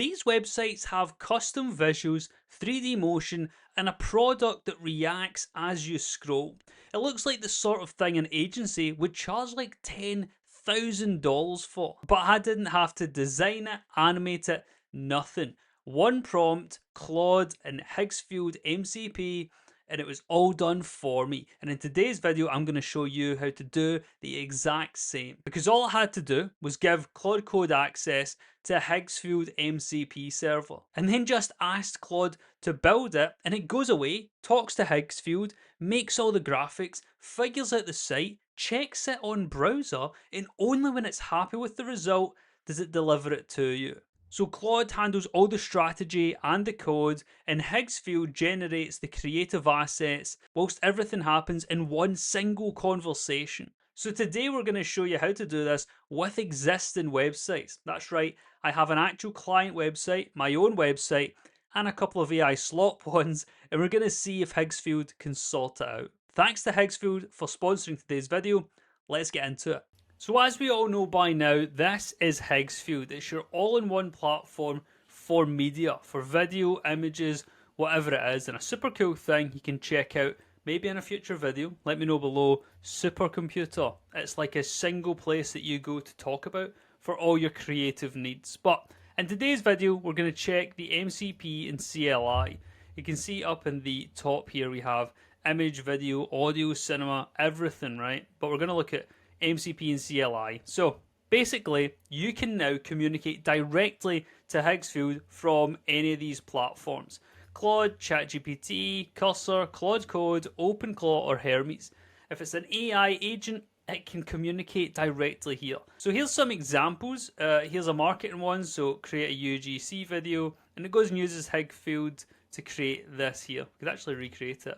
these websites have custom visuals, 3D motion, and a product that reacts as you scroll. It looks like the sort of thing an agency would charge like $10,000 for. But I didn't have to design it, animate it, nothing. One prompt, Claude and Higgsfield MCP, and it was all done for me. And in today's video, I'm going to show you how to do the exact same. Because all I had to do was give Claude Code access to a Higgsfield MCP server. And then just asked Claude to build it, and it goes away, talks to Higgsfield, makes all the graphics, figures out the site, checks it on browser, and only when it's happy with the result does it deliver it to you. So Claude handles all the strategy and the code, and Higgsfield generates the creative assets, whilst everything happens in one single conversation. So today we're going to show you how to do this with existing websites. That's right, I have an actual client website, my own website, and a couple of AI slot ones, and we're going to see if Higgsfield can sort it out. Thanks to Higgsfield for sponsoring today's video. Let's get into it. So as we all know by now, this is Higgsfield. It's your all-in-one platform for media, for video, images, whatever it is, and a super cool thing you can check out maybe in a future video. Let me know below. Supercomputer. It's like a single place that you go to talk about for all your creative needs. But in today's video, we're going to check the MCP and CLI. You can see up in the top here we have image, video, audio, cinema, everything, right? But we're going to look at MCP and CLI. So basically, you can now communicate directly to Higgsfield from any of these platforms. Claude, ChatGPT, Cursor, Claude Code, OpenClaw, or Hermes. If it's an AI agent, it can communicate directly here. So here's some examples. Here's a marketing one, so create a UGC video, and it goes and uses Higgsfield to create this here. You could actually recreate it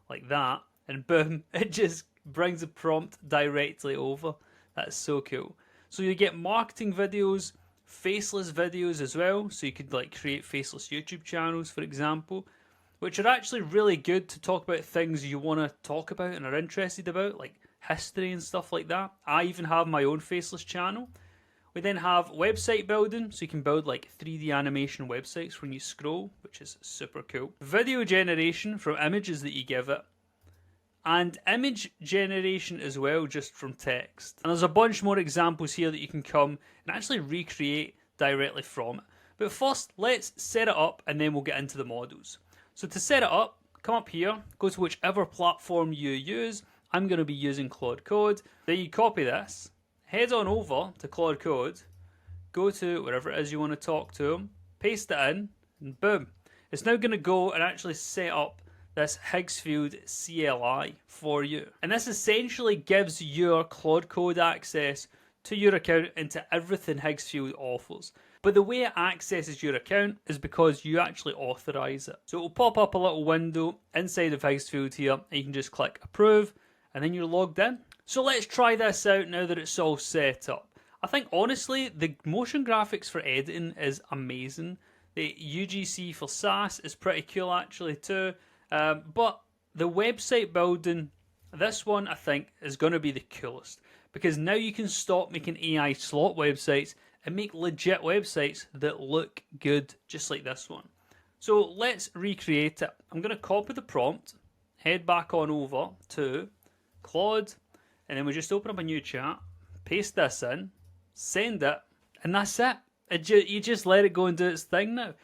like that, and boom, it just brings the prompt directly over. That's so cool. So you get marketing videos, faceless videos as well, so you could like create faceless YouTube channels, for example, which are actually really good to talk about things you want to talk about and are interested about, like history and stuff like that. I even have my own faceless channel. We then have website building, so you can build like 3D animation websites when you scroll, which is super cool. Video generation from images that you give it, and image generation as well, just from text. And there's a bunch more examples here that you can come and actually recreate directly from it. But first, let's set it up and then we'll get into the models. So to set it up, come up here, go to whichever platform you use. I'm going to be using Claude Code. Then you copy this, head on over to Claude Code, go to wherever it is you want to talk to them, paste it in, and boom. It's now going to go and actually set up this Higgsfield CLI for you. And this essentially gives your Claude Code access to your account into everything Higgsfield offers. But the way it accesses your account is because you actually authorize it. So it will pop up a little window inside of Higgsfield here, and you can just click approve, and then you're logged in. So let's try this out now that it's all set up. I think honestly, the motion graphics for editing is amazing. The UGC for SaaS is pretty cool actually too. But the website building, this one I think is going to be the coolest, because now you can stop making AI slot websites and make legit websites that look good, just like this one. So let's recreate it. I'm going to copy the prompt, head back on over to Claude, and then we just open up a new chat, paste this in, send it, and that's it. You just let it go and do its thing now.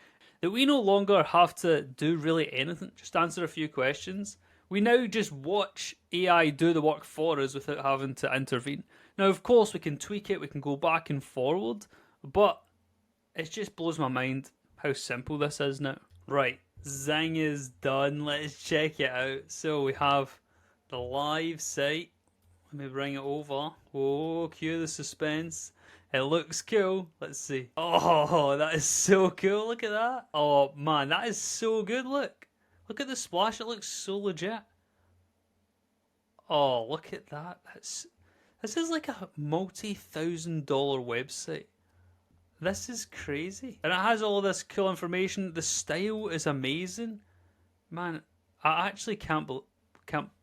That we no longer have to do really anything, just answer a few questions. We now just watch AI do the work for us without having to intervene. Now, of course, we can tweak it, we can go back and forward, but it just blows my mind how simple this is now. Right, Zing is done. Let's check it out. So we have the live site. Let me bring it over. Whoa, cue the suspense. It looks cool. Let's see. Oh, that is so cool. Look at that. Oh, man, that is so good. Look. Look at the splash. It looks so legit. Oh, look at that. This is like a multi-$1,000 website. This is crazy. And it has all this cool information. The style is amazing. Man, I actually can't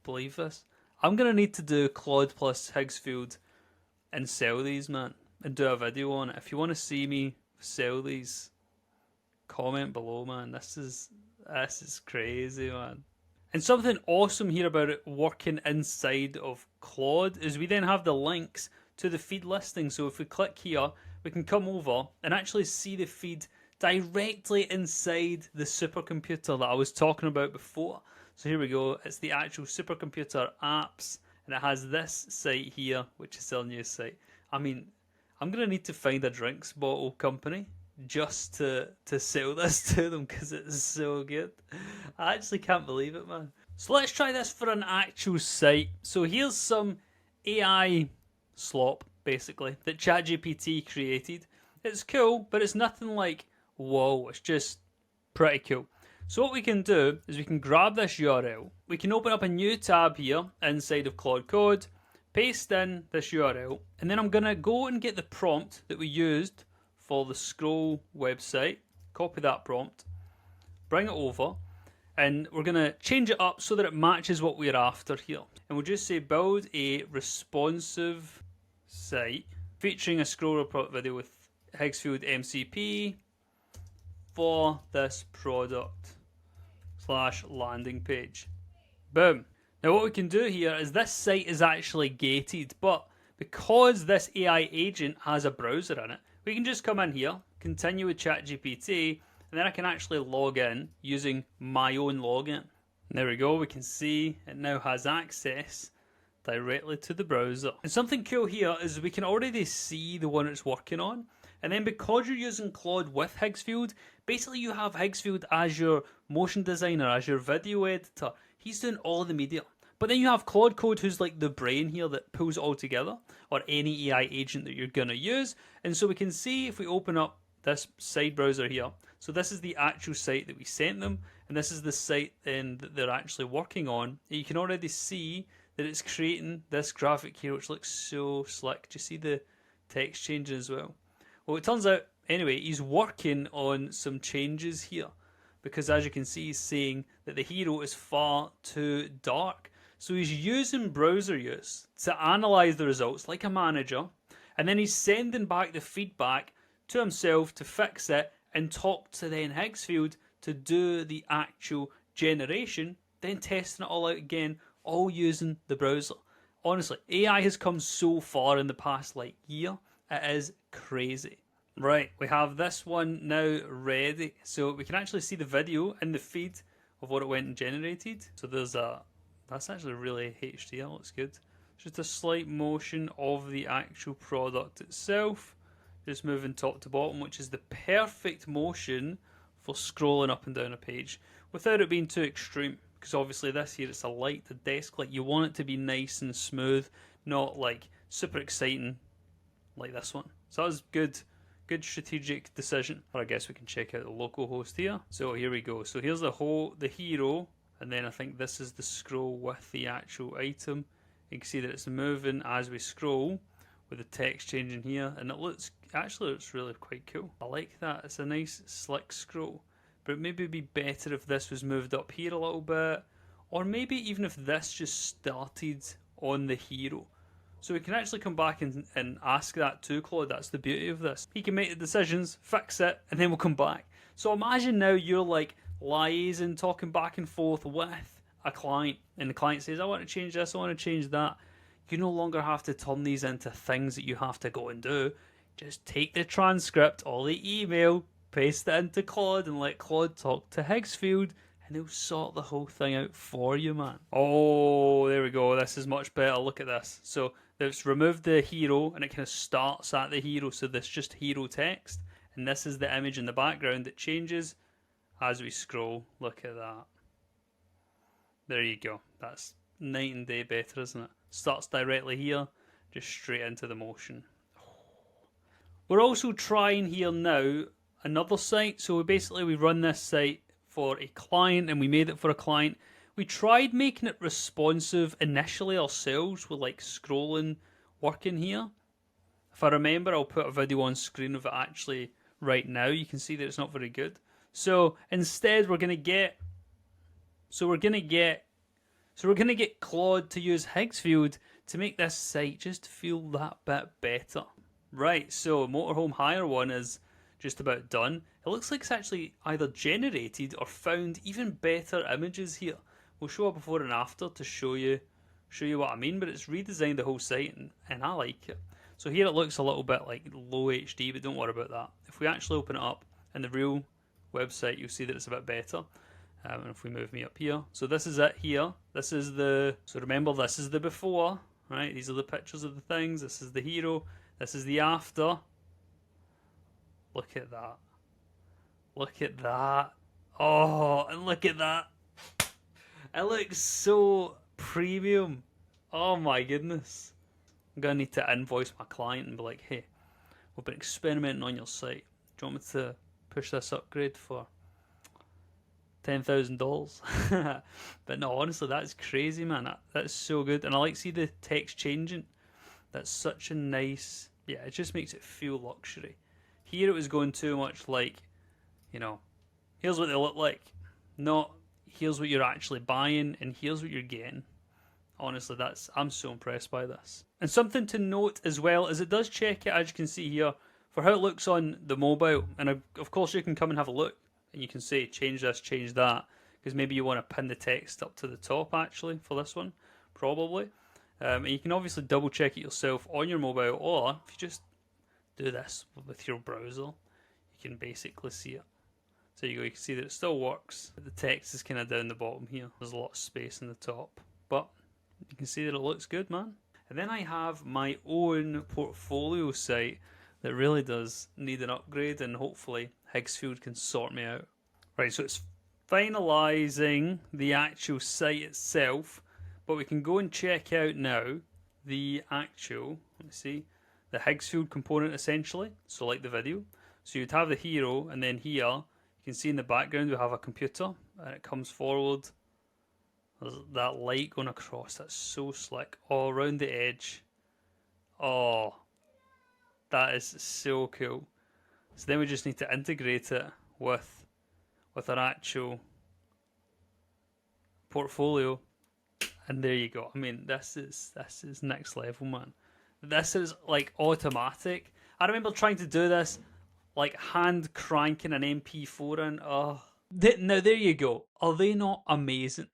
believe this. I'm going to need to do Claude plus Higgsfield and sell these, man. And do a video on it. If you want to see me sell these, comment below, man. This is crazy, man. And something awesome here about it working inside of Claude is we then have the links to the feed listing. So if we click here, we can come over and actually see the feed directly inside the supercomputer that I was talking about before. So here we go. It's the actual supercomputer apps, and it has this site here, which is their new site. I mean, I'm going to need to find a drinks bottle company just to sell this to them because it's so good. I actually can't believe it, man. So let's try this for an actual site. So here's some AI slop, basically, that ChatGPT created. It's cool, but it's nothing like, whoa, it's just pretty cool. So what we can do is we can grab this URL. We can open up a new tab here inside of Claude Code, paste in this URL, and then I'm going to go and get the prompt that we used for the scroll website, copy that prompt, bring it over, and we're going to change it up so that it matches what we're after here. And we'll just say build a responsive site featuring a scroll report video with Higgsfield MCP for this product / landing page. Boom. Now what we can do here is this site is actually gated, but because this AI agent has a browser in it, we can just come in here, continue with ChatGPT, and then I can actually log in using my own login. And there we go, we can see it now has access directly to the browser. And something cool here is we can already see the one it's working on. And then because you're using Claude with Higgsfield, basically you have Higgsfield as your motion designer, as your video editor. He's doing all the media. But then you have Claude Code, who's like the brain here that pulls it all together, or any AI agent that you're going to use. And so we can see if we open up this side browser here. So this is the actual site that we sent them, and this is the site then that they're actually working on. And you can already see that it's creating this graphic here, which looks so slick. Do you see the text changing as well? Well, it turns out, anyway, he's working on some changes here, because as you can see, he's saying that the hero is far too dark. So he's using browser use to analyze the results like a manager, and then he's sending back the feedback to himself to fix it and talk to then Higgsfield to do the actual generation, then testing it all out again, all using the browser. Honestly, AI has come so far in the past like year, it is crazy. Right, we have this one now ready, so we can actually see the video in the feed of what it went and generated. So there's that's actually really HD, that looks good. Just a slight motion of the actual product itself, just moving top to bottom, which is the perfect motion for scrolling up and down a page without it being too extreme, because obviously this here, it's a light, the desk light, you want it to be nice and smooth, not like super exciting like this one. So that was good strategic decision. Or I guess we can check out the local host here. So here we go. So here's the hero, and then I think this is the scroll with the actual item. You can see that it's moving as we scroll with the text changing here, and it looks really quite cool. I like that. It's a nice slick scroll, but maybe it'd be better if this was moved up here a little bit, or maybe even if this just started on the hero. So we can actually come back and ask that to Claude. That's the beauty of this. He can make the decisions, fix it, and then we'll come back. So imagine now you're like liaising, talking back and forth with a client, and the client says, I want to change this, I want to change that. You no longer have to turn these into things that you have to go and do. Just take the transcript or the email, paste it into Claude, and let Claude talk to Higgsfield, and they'll sort the whole thing out for you, man. Oh, there we go. This is much better. Look at this. So it's removed the hero, and it kind of starts at the hero. So this just hero text, and this is the image in the background that changes as we scroll. Look at that. There you go. That's night and day better, isn't it? Starts directly here, just straight into the motion. We're also trying here now another site. So we run this site for a client, and we made it for a client. We tried making it responsive initially ourselves with like scrolling working here. If I remember, I'll put a video on screen of it actually right now. You can see that it's not very good. So instead we're gonna get Claude to use Higgsfield to make this site just feel that bit better. Right, so motorhome hire one is just about done. It looks like it's actually either generated or found even better images here. We'll show a before and after to show you what I mean, but it's redesigned the whole site and I like it. So here it looks a little bit like low HD, but don't worry about that. If we actually open it up in the real website, you'll see that it's a bit better. And if we move me up here, so this is it here. This is the, so remember this is the before, right? These are the pictures of the things. This is the hero. This is the after. Look at that. Look at that. Oh, and look at that. It looks so premium. Oh my goodness. I'm going to need to invoice my client and be like, hey, we've been experimenting on your site. Do you want me to push this upgrade for $10,000? But no, honestly, that's crazy, man. That's so good. And I like to see the text changing. That's such a nice, yeah, it just makes it feel luxury. Here it was going too much like, you know, here's what they look like. Not here's what you're actually buying and here's what you're getting. Honestly, I'm so impressed by this. And something to note as well is it does check it, as you can see here, for how it looks on the mobile. And of course you can come and have a look and you can say change this, change that, because maybe you want to pin the text up to the top actually for this one, probably. And you can obviously double check it yourself on your mobile, or if you just do this with your browser, you can basically see it. So you go, you can see that it still works, but the text is kind of down the bottom here. There's a lot of space in the top, but you can see that it looks good, man. And then I have my own portfolio site that really does need an upgrade, and hopefully Higgsfield can sort me out. Right, so it's finalizing the actual site itself, but we can go and check out now the actual, let me see, the Higgsfield component essentially, so like the video. So you'd have the hero, and then here, you can see in the background we have a computer, and it comes forward. There's that light going across, that's so slick. Oh, around the edge. Oh, that is so cool. So then we just need to integrate it with our actual portfolio. And there you go. I mean, this is next level, man. This is like automatic. I remember trying to do this, like hand cranking an MP4 in. Oh, now there you go. Are they not amazing?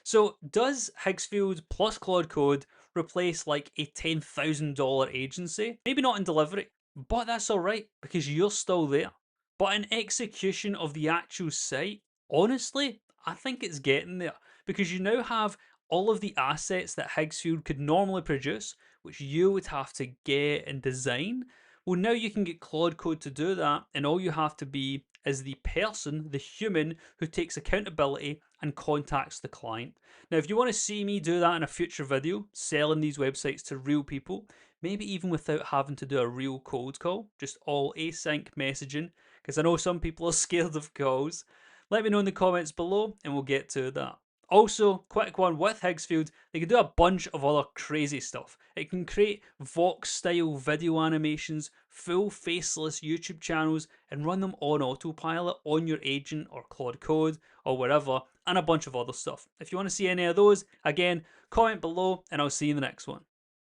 So does Higgsfield plus Claude Code replace like a $10,000 agency? Maybe not in delivery, but that's alright because you're still there. But in execution of the actual site, honestly, I think it's getting there because you now have all of the assets that Higgsfield could normally produce, which you would have to get and design. Well, now you can get Claude Code to do that, and all you have to be is the person, the human, who takes accountability and contacts the client. Now, if you want to see me do that in a future video, selling these websites to real people, maybe even without having to do a real cold call, just all async messaging, because I know some people are scared of calls, let me know in the comments below and we'll get to that. Also, quick one with Higgsfield, they can do a bunch of other crazy stuff. It can create Vox style video animations, full faceless YouTube channels, and run them on autopilot on your agent or Claude Code or wherever, and a bunch of other stuff. If you want to see any of those, again, comment below and I'll see you in the next one.